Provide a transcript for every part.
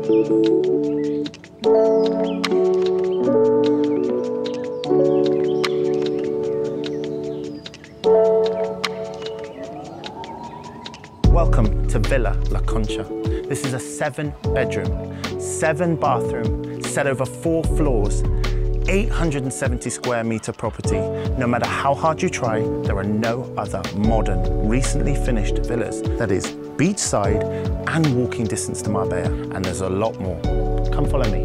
Welcome to Villa La Concha. This is a 7-bedroom, 7-bathroom, set over 4 floors, 870 square meter property. No matter how hard you try, there are no other modern, recently finished villas that is beachside and walking distance to Marbella. And there's a lot more. Come follow me.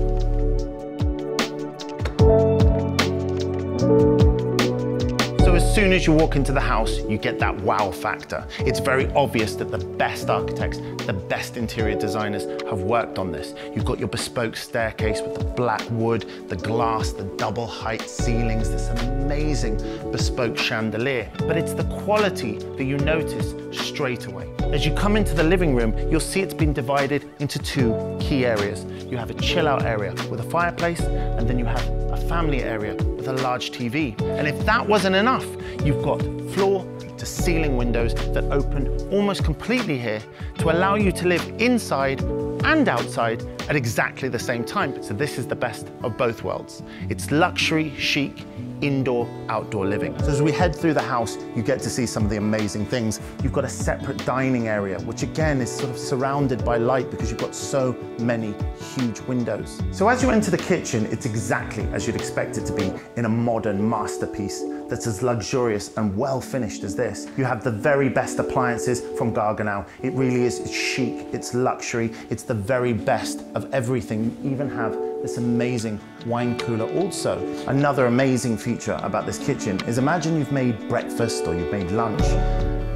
As soon as you walk into the house, you get that wow factor. It's very obvious that the best architects, the best interior designers have worked on this. You've got your bespoke staircase with the black wood, the glass, the double height ceilings, this amazing bespoke chandelier. But it's the quality that you notice straight away. As you come into the living room, you'll see it's been divided into 2 key areas. You have a chill out area with a fireplace, and then you have a family area with a large TV. And if that wasn't enough, you've got floor to ceiling windows that open almost completely here to allow you to live inside and outside at exactly the same time. So this is the best of both worlds. It's luxury, chic, indoor, outdoor living. So as we head through the house, you get to see some of the amazing things. You've got a separate dining area, which again is sort of surrounded by light because you've got so many huge windows. So as you enter the kitchen, it's exactly as you'd expect it to be in a modern masterpiece that's as luxurious and well finished as this. You have the very best appliances from Garganau. It really is, it's chic, it's luxury, it's the very best of everything. You even have this amazing wine cooler also. Another amazing feature about this kitchen is imagine you've made breakfast or you've made lunch.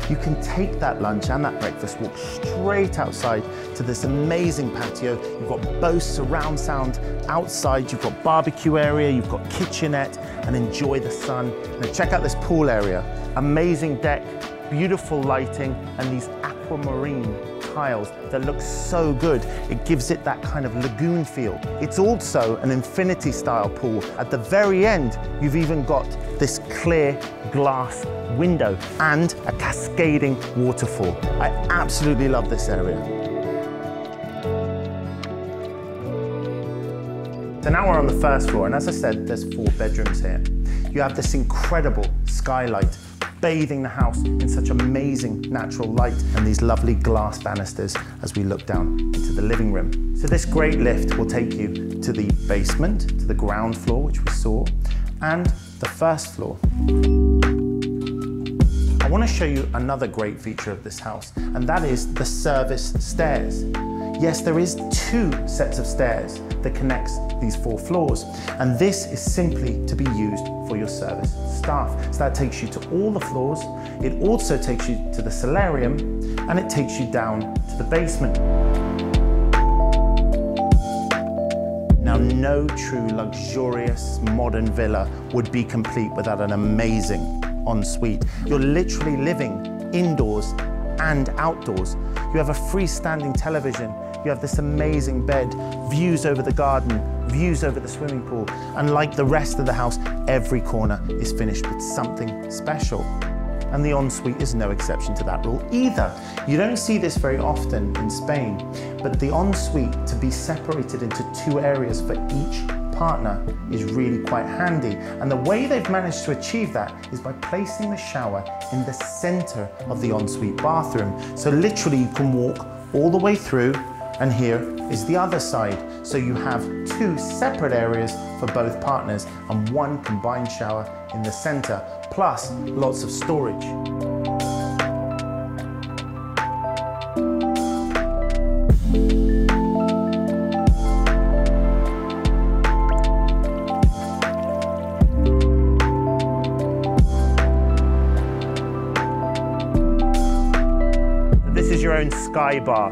You can take that lunch and that breakfast, walk straight outside to this amazing patio. You've got Bose surround sound outside, you've got barbecue area, you've got kitchenette, and enjoy the sun. Now check out this pool area. Amazing deck, beautiful lighting, and these aquamarine tiles that look so good. It gives it that kind of lagoon feel. It's also an infinity style pool. At the very end, you've even got this clear glass window and a cascading waterfall. I absolutely love this area. So now we're on the first floor, and as I said, there's 4 bedrooms here. You have this incredible skylight bathing the house in such amazing natural light, and these lovely glass banisters as we look down into the living room. So this great lift will take you to the basement, to the ground floor, which we saw, and the first floor. I want to show you another great feature of this house, and that is the service stairs. Yes, there is 2 sets of stairs that connects these 4 floors, and this is simply to be used for your service staff. So that takes you to all the floors. It also takes you to the solarium, and it takes you down to the basement. Now, no true luxurious modern villa would be complete without an amazing ensuite. You're literally living indoors and outdoors. You have a freestanding television. You have this amazing bed, views over the garden, views over the swimming pool. And like the rest of the house, every corner is finished with something special. And the ensuite is no exception to that rule either. You don't see this very often in Spain, but the ensuite to be separated into 2 areas for each partner is really quite handy. And the way they've managed to achieve that is by placing the shower in the center of the ensuite bathroom. So literally you can walk all the way through, and here is the other side. So you have 2 separate areas for both partners and 1 combined shower in the center, plus lots of storage. This is your own sky bar.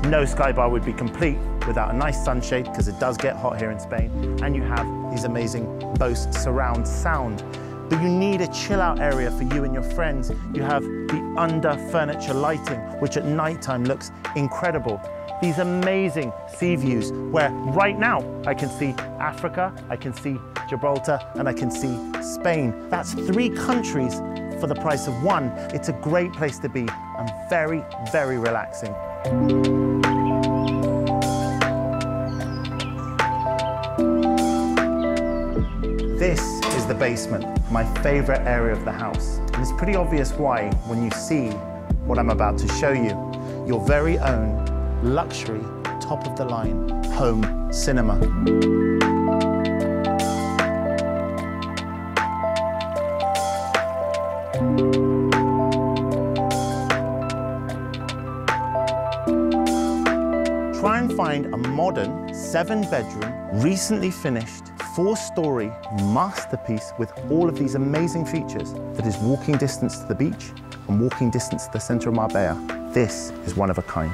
No sky bar would be complete without a nice sunshade, because it does get hot here in Spain, and you have these amazing Bose surround sound. But you need a chill out area for you and your friends. You have the under furniture lighting, which at nighttime looks incredible. These amazing sea views where right now I can see Africa, I can see Gibraltar, and I can see Spain. That's 3 countries for the price of 1. It's a great place to be and very, very relaxing. basement, my favorite area of the house. And it's pretty obvious why when you see what I'm about to show you. Your very own luxury, top-of-the-line home cinema. Try and find a modern 7-bedroom, recently finished, 4-story masterpiece with all of these amazing features that is walking distance to the beach and walking distance to the center of Marbella. This is one of a kind.